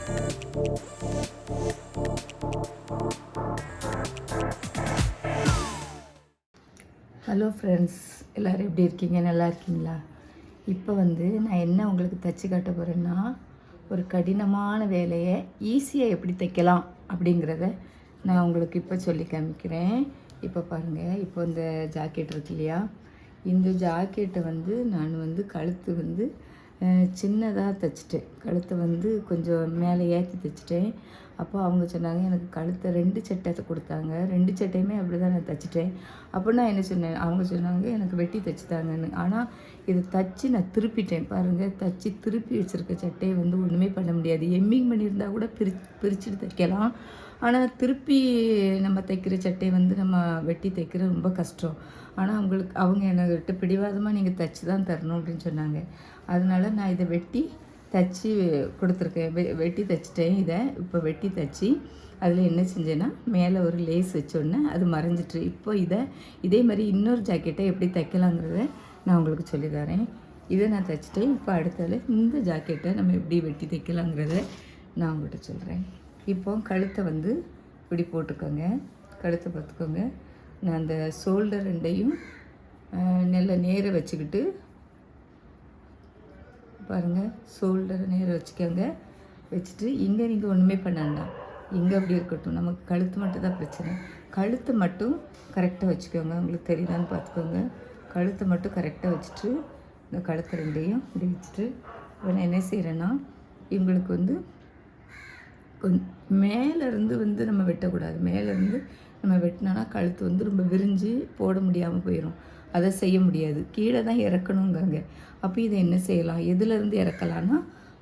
Hello friends, எல்லோரும் எப்படி இருக்கீங்க? நல்லா இருக்கீங்களா? இப்போ நான் என்ன உங்களுக்கு தைச்சி காட்ட போகிறேன்னா, ஒரு கடினமான வேலையை ஈஸியாக எப்படி தைக்கலாம் அப்படிங்கிறத நான் உங்களுக்கு இப்போ சொல்லி காமிக்கிறேன். இப்போ பாருங்கள், இப்போ இந்த ஜாக்கெட் இருக்கு இல்லையா, இந்த ஜாக்கெட்டை நான் கழுத்து சின்னதாக தைச்சிட்டேன். கழுத்தை கொஞ்சம் மேலே ஏற்றி தைச்சிட்டேன். அப்போ அவங்க சொன்னாங்க, எனக்கு கழுத்தை 2 சட்டை கொடுத்தாங்க. 2 சட்டையுமே அப்படி தான் நான் தைச்சிட்டேன். அப்போ நான் என்ன சொன்னேன், அவங்க சொன்னாங்க எனக்கு வெட்டி தைச்சிட்டாங்கன்னு. ஆனால் இது தைச்சி நான் திருப்பிட்டேன். பாருங்கள், தைச்சி திருப்பி வச்சுருக்க சட்டையை ஒன்றுமே பண்ண முடியாது. எம்மிங் பண்ணியிருந்தால் கூட பிரிச்சுட்டு தைக்கலாம். ஆனால் திருப்பி நம்ம தைக்கிற சட்டையை நம்ம வெட்டி தைக்கிறது ரொம்ப கஷ்டம். ஆனால் அவங்க என்கிட்ட பிடிவாதமாக நீங்கள் தைச்சி தான் தரணும் அப்படின்னு சொன்னாங்க. அதனால நான் இதை வெட்டி தைச்சி கொடுத்துருக்கேன். வெட்டி தைச்சிட்டேன். இதை இப்போ வெட்டி தைச்சி அதில் என்ன செஞ்சேன்னா, மேலே ஒரு லேஸ் வச்சோன்னே அது மறைஞ்சிட்டு. இப்போ இதே மாதிரி இன்னொரு ஜாக்கெட்டை எப்படி தைக்கலாங்கிறத நான் உங்களுக்கு சொல்லித்தரேன். இதை நான் தைச்சிட்டேன். இப்போ அடுத்தால இந்த ஜாக்கெட்டை நம்ம எப்படி வெட்டி தைக்கலாங்கிறத நான் உங்கள்கிட்ட சொல்கிறேன். இப்போ கழுத்தை இப்படி போட்டுக்கோங்க. கழுத்தை பார்த்துக்கோங்க. நான் அந்த ஷோல்டர் ரெண்டையும் நல்லா நேர வச்சுக்கிட்டு பாருங்கள், ஷோல்டரை நேரம் வச்சுக்கோங்க. வச்சுட்டு இங்கே நீங்கள் ஒன்றுமே பண்ண வேண்டாம், இங்கே அப்படி இருக்கட்டும். நமக்கு கழுத்து மட்டும் தான் பிரச்சனை. கழுத்தை மட்டும் கரெக்டாக வச்சுக்கோங்க. உங்களுக்கு தெரியுதான்னு பார்த்துக்கோங்க. கழுத்தை மட்டும் கரெக்டாக வச்சுட்டு இந்த கழுத்து ரெண்டையும் இப்படி வச்சுட்டு இப்போ நான் என்ன செய்கிறேன்னா, இவங்களுக்கு மேலேருந்து நம்ம வெட்டக்கூடாது. மேலேருந்து நம்ம வெட்டினோன்னா கழுத்து ரொம்ப விரிஞ்சு போட முடியாமல் போயிடும். அதை செய்ய முடியாது. கீழே தான் இறக்கணுங்காங்க. அப்போ இதை என்ன செய்யலாம், எதுலேருந்து இறக்கலான்னா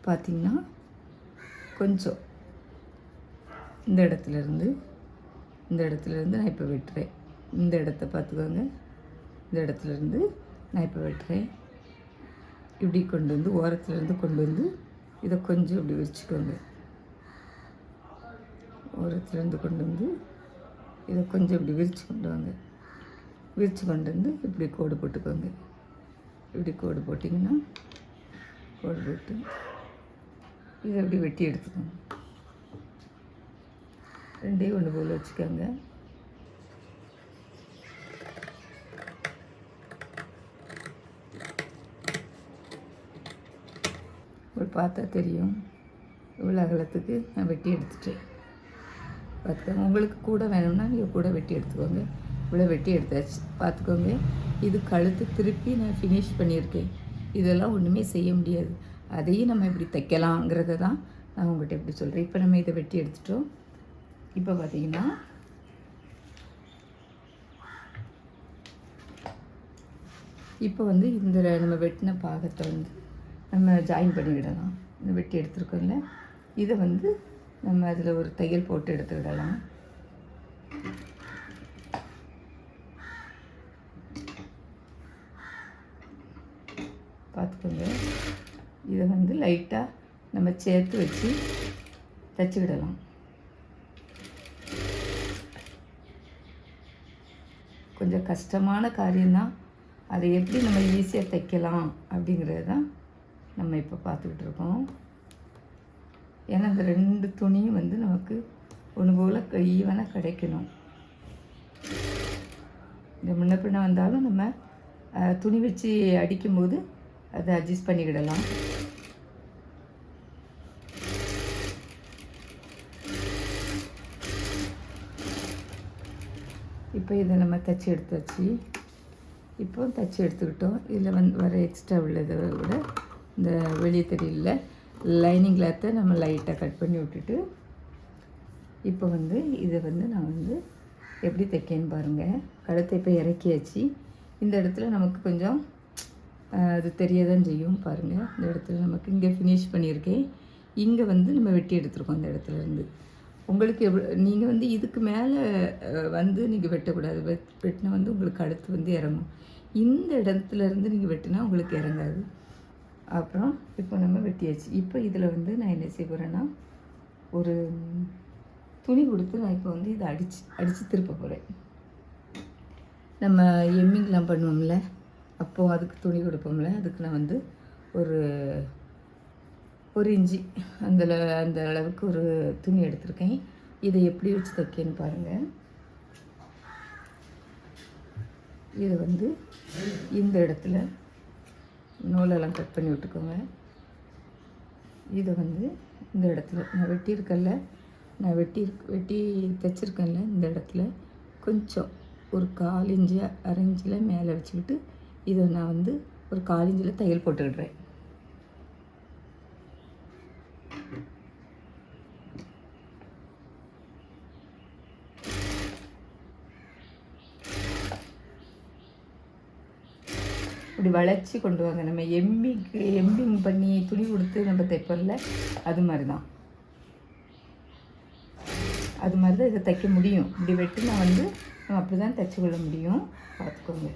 பார்த்திங்கன்னா, கொஞ்சம் இந்த இடத்துலேருந்து நான் இப்போ வெட்டுறேன். இந்த இடத்த பார்த்துக்கோங்க. இந்த இடத்துலேருந்து நான் இப்போ வெட்டுறேன். இப்படி கொண்டு ஓரத்துலேருந்து கொண்டு இதை கொஞ்சம் இப்படி விரிச்சுக்கோங்க. ஓரத்துலேருந்து கொண்டு இதை கொஞ்சம் இப்படி விரித்து கொண்டு வாங்க. விரித்து கொண்டு இப்படி கோடு போட்டுக்கோங்க. இப்படி கோடு போட்டிங்கன்னா, கோடு போட்டு இதை அப்படி வெட்டி எடுத்துக்கோங்க. ரெண்டையும் ஒன்று போல் வச்சுக்கோங்க. உங்களுக்கு பார்த்தா தெரியும், இவ்வளோ அகலத்துக்கு நான் வெட்டி எடுத்துட்டேன். பார்த்துக்கோங்க. உங்களுக்கு கூட வேணும்னா நீங்கள் கூட வெட்டி எடுத்துக்கோங்க. இவ்வளோ வெட்டி எடுத்தாச்சு. பார்த்துக்கோங்க. இது கழுத்து திருப்பி நான் ஃபினிஷ் பண்ணியிருக்கேன். இதெல்லாம் ஒன்றுமே செய்ய முடியாது. அதையும் நம்ம எப்படி தைக்கலாங்கிறத தான் நான் உங்கள்கிட்ட எப்படி சொல்கிறேன். இப்போ நம்ம இதை வெட்டி எடுத்துட்டோம். இப்போ பார்த்திங்கன்னா, இப்போ இந்த நம்ம வெட்டின பாகத்தை நம்ம ஜாயின் பண்ணிவிடலாம். இந்த வெட்டி எடுத்துருக்கோம்ல, இதை நம்ம அதில் ஒரு தையல் போட்டு எடுத்துக்கிடலாம். பார்த்துக்கோங்க. இதை லைட்டாக நம்ம சேர்த்து வச்சு தைச்சிக்கிடலாம். கொஞ்சம் கஷ்டமான காரியம்தான். அதை எப்படி நம்ம ஈஸியாக தைக்கலாம் அப்படிங்கிறது தான் நம்ம இப்போ பார்த்துக்கிட்டு இருக்கோம். ஏன்னா இந்த 2 துணியும் நமக்கு ஒன்று போல் ஈவனாக கிடைக்கணும். இந்த முன்ன பின்ன வந்தாலும் நம்ம துணி வச்சு அடிக்கும்போது அதை அட்ஜஸ்ட் பண்ணிக்கிடலாம். இப்போ இதை நம்ம தைச்சி எடுத்தாச்சு. இப்போ தைச்சி எடுத்துக்கிட்டோம். இதில் வர எக்ஸ்ட்ரா உள்ளதை விட இந்த வெளியே தெரியல லைனிங் கிளாத்தை நம்ம லைட்டாக கட் பண்ணி விட்டுட்டு, இப்போ இதை நான் எப்படி தைக்கேன்னு பாருங்கள். கழுத்தை இப்போ இறக்கியாச்சு. இந்த இடத்துல நமக்கு கொஞ்சம் அது தெரிய தான் செய்யும். பாருங்கள், இந்த இடத்துல நமக்கு இங்கே ஃபினிஷ் பண்ணியிருக்கேன். இங்கே நம்ம வெட்டி எடுத்துருக்கோம். இந்த இடத்துலேருந்து உங்களுக்கு நீங்கள் இதுக்கு மேலே நீங்கள் வெட்டக்கூடாது. வெட்டினா உங்களுக்கு கழுத்து இறங்கும். இந்த இடத்துலேருந்து நீங்கள் வெட்டினா உங்களுக்கு இறங்காது. அப்புறம் இப்போ நம்ம வெட்டியாச்சு. இப்போ இதில் நான் என்ன செய்ய போகிறேன்னா, ஒரு துணி கொடுத்து நான் இப்போ இதை அடித்து திருப்ப போகிறேன். நம்ம எம்மிங்லாம் பண்ணுவோம்ல, அப்போது அதுக்கு துணி கொடுப்போம்ல, அதுக்கு நான் ஒரு 1 இன்ச்சு அந்த அளவுக்கு ஒரு துணி எடுத்திருக்கேன். இதை எப்படி வச்சு தைக்கன்னு பாருங்கள். இதை வந்து இந்த இடத்துல நூலெல்லாம் கட் பண்ணி விட்டுக்கோங்க. இதை வந்து இந்த இடத்துல நான் வெட்டி தைச்சிருக்கேன்ல, இந்த இடத்துல கொஞ்சம் ஒரு 1/4 இன்ச்சு 1/2 இன்ச்சில் மேலே வச்சுக்கிட்டு இதை நான் வந்து ஒரு 1/4 இன்ச்சில் தையல் போட்டுக்கிடுறேன். இப்படி வளைச்சி கொண்டு வாங்க. நம்ம எம்பிங் பண்ணி துணி கொடுத்து நம்ம தைப்போம்ல, அது மாதிரி தான் இதை தைக்க முடியும். இப்படி வெட்டினா வந்து நம்ம அப்படி தான் தைச்சி கொள்ள முடியும். பார்த்துக்கோங்க.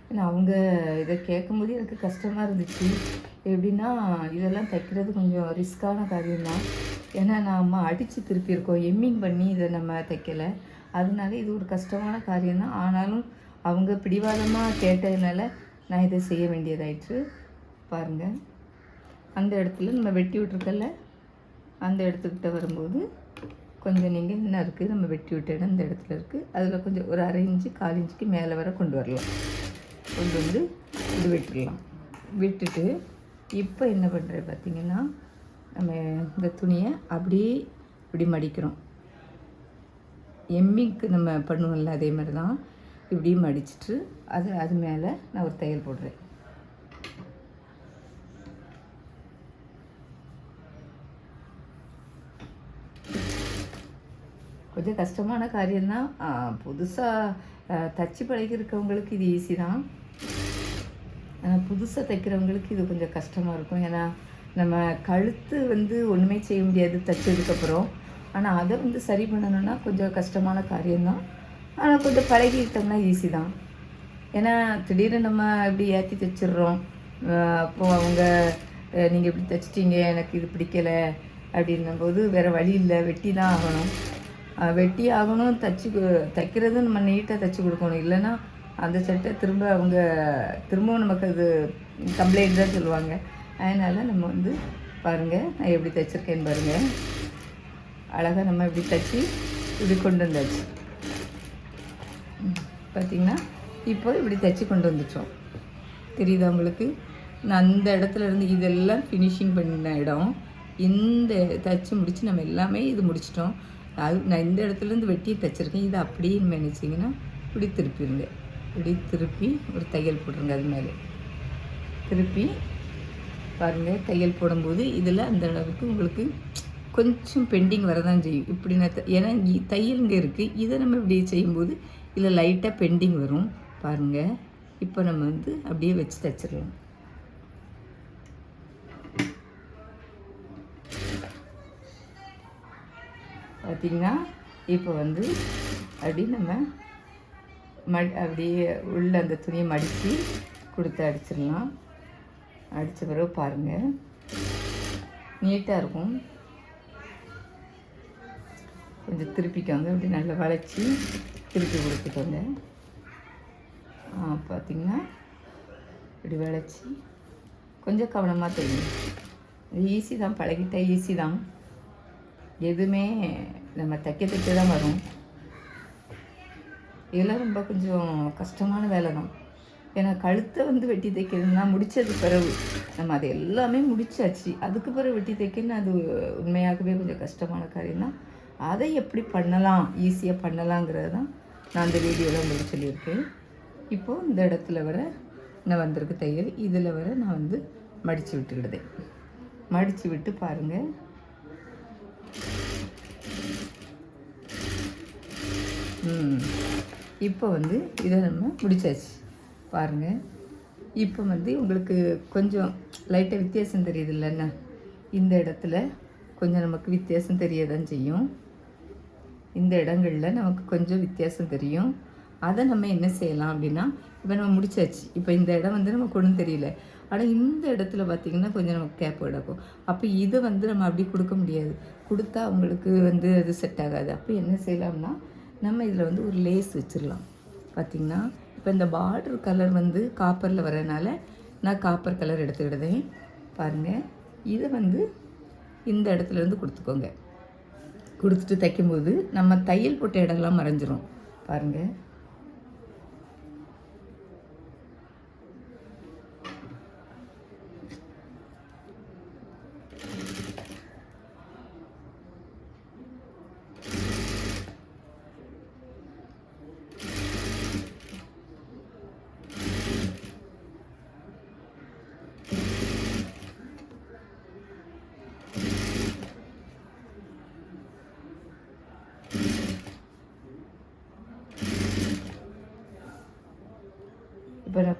ஏன்னா அவங்க இதை கேட்கும்போது எனக்கு கஷ்டமாக இருந்துச்சு. எப்படின்னா இதெல்லாம் தைக்கிறது கொஞ்சம் ரிஸ்க்கான காரியம்தான். ஏன்னா நாம் அடித்து திருப்பியிருக்கோம், எம்மிங் பண்ணி இதை நம்ம தைக்கலை. அதனால இது ஒரு கஷ்டமான காரியம்தான். ஆனாலும் அவங்க பிடிவாதமாக கேட்டதுனால நான் இதை செய்ய வேண்டியதாயிற்று. பாருங்கள், அந்த இடத்துல நம்ம வெட்டி விட்ருக்கல, அந்த இடத்துக்கிட்ட வரும்போது கொஞ்சம் நீங்கள் என்ன இருக்குது, நம்ம வெட்டி விட்ட இடம் இந்த இடத்துல இருக்குது, அதில் கொஞ்சம் ஒரு 1/2 இன்ச்சு 1/4 இன்ச்சுக்கு மேலே வர கொண்டு வரலாம். கொண்டு வந்து இது விட்டுடலாம். விட்டுட்டு இப்போ என்ன பண்ணுறது பார்த்திங்கன்னா, நம்ம இந்த துணியை அப்படியே இப்படி மடிக்கிறோம். எம்மிங்க்கு நம்ம பண்ணுவோம்ல, அதே மாதிரி தான் இப்படி மடிச்சுட்டு அது மேலே நான் ஒரு தையல் போடுறேன். கொஞ்சம் கஷ்டமான காரியம்தான். புதுசாக தச்சு பழகிருக்கவங்களுக்கு இது ஈஸி தான். புதுசாக தைக்கிறவங்களுக்கு இது கொஞ்சம் கஷ்டமாக இருக்கும். ஏன்னா நம்ம கழுத்து வந்து ஒன்றுமே செய்ய முடியாது தைச்சதுக்கப்புறம். ஆனால் அதை வந்து சரி பண்ணணுன்னா கொஞ்சம் கஷ்டமான காரியம்தான். ஆனால் கொஞ்சம் பழகிட்டோம்னா ஈஸி தான். ஏன்னா திடீர்னு நம்ம இப்படி ஏற்றி தைச்சிட்றோம். அப்போது அவங்க நீங்கள் இப்படி தைச்சிட்டிங்க, எனக்கு இது பிடிக்கலை அப்படின்னும்போது வேறு வழி இல்லை, வெட்டி தான் ஆகணும். வெட்டி ஆகணும். தைக்கிறது நம்ம நீட்டாக தைச்சி கொடுக்கணும். இல்லைன்னா அந்த சட்டை திரும்பவும் நமக்கு அது கம்ப்ளைண்ட் தான் சொல்லுவாங்க. அதனால் நம்ம வந்து பாருங்கள், நான் எப்படி தைச்சிருக்கேன்னு பாருங்கள். அழகாக நம்ம இப்படி தைச்சி இப்படி கொண்டு வந்தாச்சு. பார்த்திங்கன்னா இப்போ இப்படி தைச்சி கொண்டு வந்துட்டோம். தெரியுதா உங்களுக்கு? நான் அந்த இடத்துல இருந்து இதெல்லாம் ஃபினிஷிங் பண்ணின இடம். இந்த தைச்சி முடித்து நம்ம எல்லாமே இது முடிச்சிட்டோம். நான் இந்த இடத்துலேருந்து வெட்டி தைச்சிருக்கேன். இதை அப்படியே நினச்சிங்கன்னா இப்படி திருப்பிடுங்க. இப்படி திருப்பி ஒரு தையல் போட்டுருங்க. அது மேலே திருப்பி பாருங்கள், தையல் போடும்போது இதில் அந்த அளவுக்கு உங்களுக்கு கொஞ்சம் பெண்டிங் வரதான் செய்யும். இப்படி ஏன்னா தையல் இங்கே இருக்குது. இதை நம்ம இப்படி செய்யும்போது இதில் லைட்டாக பெண்டிங் வரும். பாருங்கள், இப்போ நம்ம வந்து அப்படியே வச்சு தைச்சிடலாம். பார்த்திங்கன்னா இப்போ வந்து அப்படி நம்ம அப்படியே உள்ள அந்த துணியை மடித்து கொடுத்து அடிச்சிடலாம். அடித்த பிறகு பாருங்கள், நீட்டாக இருக்கும். கொஞ்சம் திருப்பிக்கோங்க. அப்படி நல்லா வளைச்சி திருப்பி கொடுத்துக்கோங்க. பார்த்திங்கன்னா இப்படி வளைச்சி கொஞ்சம் கவனமாக தைங்க. ஈஸி தான், பழகிட்டா ஈஸி தான். எதுவுமே நம்ம தைக்க தான் வரும். இதெல்லாம் ரொம்ப கொஞ்சம் கஷ்டமான வேலை தான். ஏன்னா கழுத்தை வந்து வெட்டி தைக்கிறதுனா முடித்தது பிறகு நம்ம அதை எல்லாமே முடிச்சாச்சு. அதுக்கு பிறகு வெட்டி தைக்கணும்னு அது உண்மையாகவே கொஞ்சம் கஷ்டமான காரியம் தான். அதை எப்படி பண்ணலாம், ஈஸியாக பண்ணலாங்கிறது தான் நான் அந்த வீடியோவில் உங்களுக்கு சொல்லியிருக்கேன். இப்போது இந்த இடத்துல வர நான் வந்திருக்கு தையல், இதில் வர நான் வந்து மடித்து விட்டுக்கிடுதேன். மடித்து விட்டு பாருங்கள், இப்போ வந்து இதை நம்ம முடிச்சாச்சு. பாருங்கள், இப்போ வந்து உங்களுக்கு கொஞ்சம் லைட்டாக வித்தியாசம் தெரியுது இல்லைன்னா, இந்த இடத்துல கொஞ்சம் நமக்கு வித்தியாசம் தெரிய தான் செய்யும். இந்த இடங்களில் நமக்கு கொஞ்சம் வித்தியாசம் தெரியும். அதை நம்ம என்ன செய்யலாம் அப்படின்னா, இப்போ நம்ம முடிச்சாச்சு. இப்போ இந்த இடம் வந்து நமக்கு ஒன்றும் தெரியல. ஆனால் இந்த இடத்துல பார்த்திங்கன்னா கொஞ்சம் நமக்கு கேப் கிடக்கும். அப்போ இதை வந்து நம்ம அப்படி கொடுக்க முடியாது. கொடுத்தா அவங்களுக்கு வந்து அது செட் ஆகாது. அப்போ என்ன செய்யலாம்னா, நம்ம இதில் வந்து ஒரு லேஸ் வச்சிடலாம். பார்த்திங்கன்னா இப்போ இந்த பார்டர் கலர் வந்து காப்பரில் வரதுனால நான் காப்பர் கலர் எடுத்துக்கிடுதேன். பாருங்கள், இதை வந்து இந்த இடத்துலேருந்து கொடுத்துக்கோங்க. கொடுத்துட்டு தைக்கும்போது நம்ம தையல் போட்ட இடம்லாம் மறைஞ்சிரும். பாருங்கள்,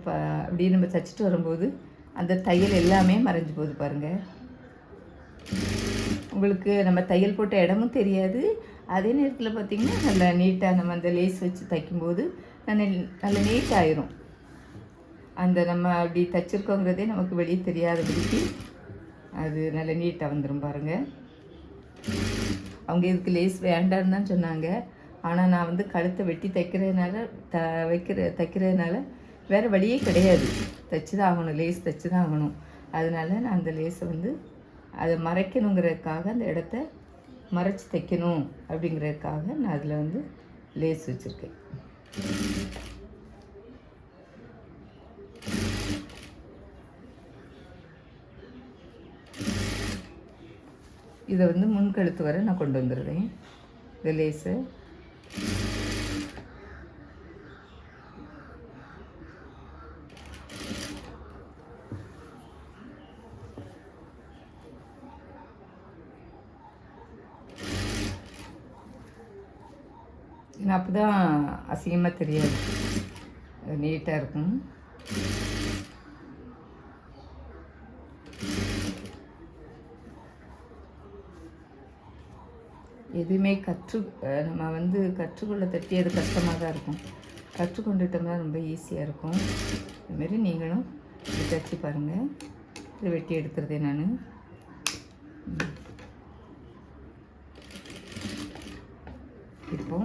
இப்போ அப்படியே நம்ம தைச்சிட்டு வரும்போது அந்த தையல் எல்லாமே மறைஞ்சு போகுது பாருங்கள். உங்களுக்கு நம்ம தையல் போட்ட இடமும் தெரியாது. அதே நேரத்தில் பார்த்திங்கன்னா நல்லா நீட்டாக நம்ம அந்த லேஸ் வச்சு தைக்கும்போது நல்ல நீட்டாகிடும். அந்த நம்ம அப்படி தைச்சிருக்கோங்கிறதே நமக்கு வெளியே தெரியாதபடிக்கு அது நல்ல நீட்டாக வந்துடும் பாருங்கள். அவங்க இதுக்கு லேஸ் வேண்டான்னு தான் சொன்னாங்க. ஆனால் நான் வந்து கழுத்தை வெட்டி தைக்கிறதுனால தைக்கிறதுனால வேறு வழியே கிடையாது, தைச்சி தான் ஆகணும், லேஸ் தைச்சி தான் ஆகணும். அதனால் நான் அந்த லேஸை வந்து அதை மறைக்கணுங்கிறதுக்காக, அந்த இடத்த மறைச்சி தைக்கணும் அப்படிங்கிறதுக்காக நான் அதில் வந்து லேஸ் வச்சுருக்கேன். இதை வந்து முன்கழுத்து வரை நான் கொண்டு வந்துடுவேன் இந்த லேஸை. ஏன்னா அப்போ தான் அசிங்கமாக தெரியாது, நீட்டாக இருக்கும். எதுவுமே நம்ம வந்து கற்றுக்கொள்ள தட்டி அது கஷ்டமாக தான் இருக்கும். கற்றுக்கொண்டுட்டோம்னா ரொம்ப ஈஸியாக இருக்கும். இதுமாரி நீங்களும் இது தைச்சி பாருங்கள். இதை வெட்டி எடுத்துறதே நான். இப்போ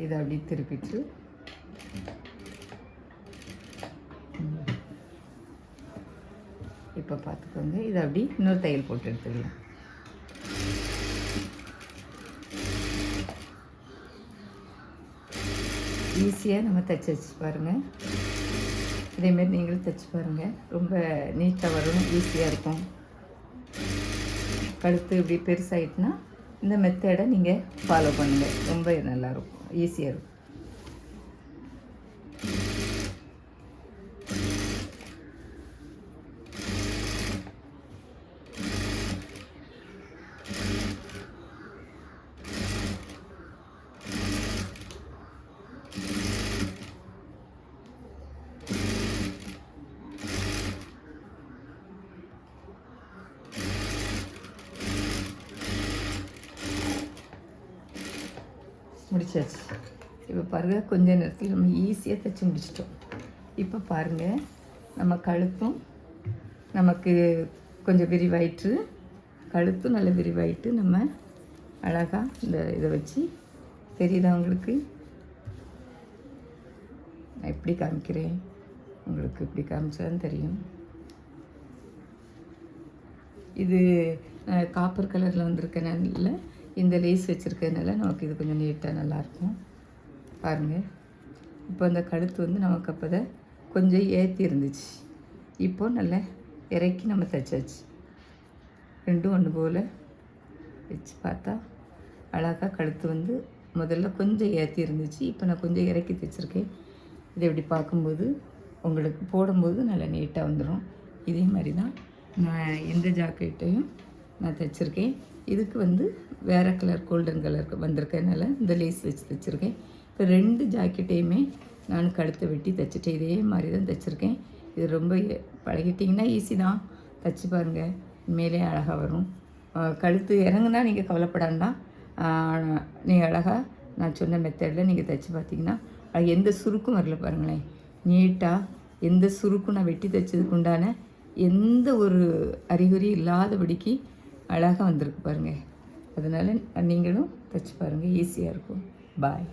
இதை அப்படி திருப்பிட்டு இப்போ பார்த்துக்கோங்க. இதை அப்படி இன்னொரு தையல் போட்டு எடுத்துக்கலாம். ஈஸியாக நம்ம தைச்சி வச்சு பாருங்கள். இதேமாரி நீங்களும் தைச்சி பாருங்கள். ரொம்ப நீட்டாக வரும், ஈஸியாக இருக்கும். கழுத்து இப்படி பெருசாகிட்டுனா இந்த மெத்தடை நீங்கள் ஃபாலோ பண்ணுங்கள். ரொம்ப நல்லாயிருக்கும், ஈஸியாக இருக்கும். முடிச்சாச்சு. இப்போ பாருங்கள், கொஞ்ச நேரத்தில் நம்ம ஈஸியாக தைச்சி முடிச்சிட்டோம். இப்போ பாருங்கள், நம்ம கழுத்தும் நமக்கு கொஞ்சம் விரிவாயிட்டு, கழுத்தும் நல்ல விரிவாயிட்டு நம்ம அழகாக இந்த இதை வச்சு தெரியுதா உங்களுக்கு? நான் எப்படி காமிக்கிறேன் உங்களுக்கு, இப்படி காமிச்சாதான் தெரியும். இது காப்பர் கலரில் வந்திருக்கனால இந்த லேஸ் வச்சுருக்கிறதுனால நமக்கு இது கொஞ்சம் நீட்டாக நல்லாயிருக்கும். பாருங்கள், இப்போ அந்த கழுத்து வந்து நமக்கு அப்போ தான் கொஞ்சம் ஏற்றி இருந்துச்சு. இப்போது நல்லா இறக்கி நம்ம தைச்சாச்சு. ரெண்டும் ஒன்று போல் வச்சு பார்த்தா அழகாக கழுத்து வந்து முதல்ல கொஞ்சம் ஏற்றி இருந்துச்சு. இப்போ நான் கொஞ்சம் இறக்கி தைச்சிருக்கேன். இதை இப்படி பார்க்கும்போது உங்களுக்கு போடும்போது நல்லா நீட்டாக வந்துடும். இதே மாதிரி தான் நான் இந்த ஜாக்கெட்டையும் நான் தைச்சிருக்கேன். இதுக்கு வந்து வேறு கலர் கோல்டன் கலருக்கு வந்திருக்கனால இந்த லேஸ் வச்சு தைச்சிருக்கேன். இப்போ 2 ஜாக்கெட்டையுமே நான் கழுத்தை வெட்டி தைச்சிட்டேன். இதே மாதிரி தான் தைச்சிருக்கேன். இது ரொம்ப பழகிட்டிங்கன்னா ஈஸி தான், தைச்சி பாருங்கள், மேலே அழகாக வரும். கழுத்து இறங்குனா நீங்கள் கவலைப்படாண்டா, நீங்கள் அழகாக நான் சொன்ன மெத்தடில் நீங்கள் தைச்சி பார்த்தீங்கன்னா எந்த சுருக்கும் வரல பாருங்களேன். நீட்டாக எந்த சுருக்கும் நான் வெட்டி தைச்சதுக்கு உண்டான எந்த ஒரு அறிகுறி இல்லாதபடிக்கு அழகாக வந்திருக்கு பாருங்கள். அதனால் நீங்களும் தைச்சி பாருங்கள், ஈஸியாக இருக்கும். பாய்.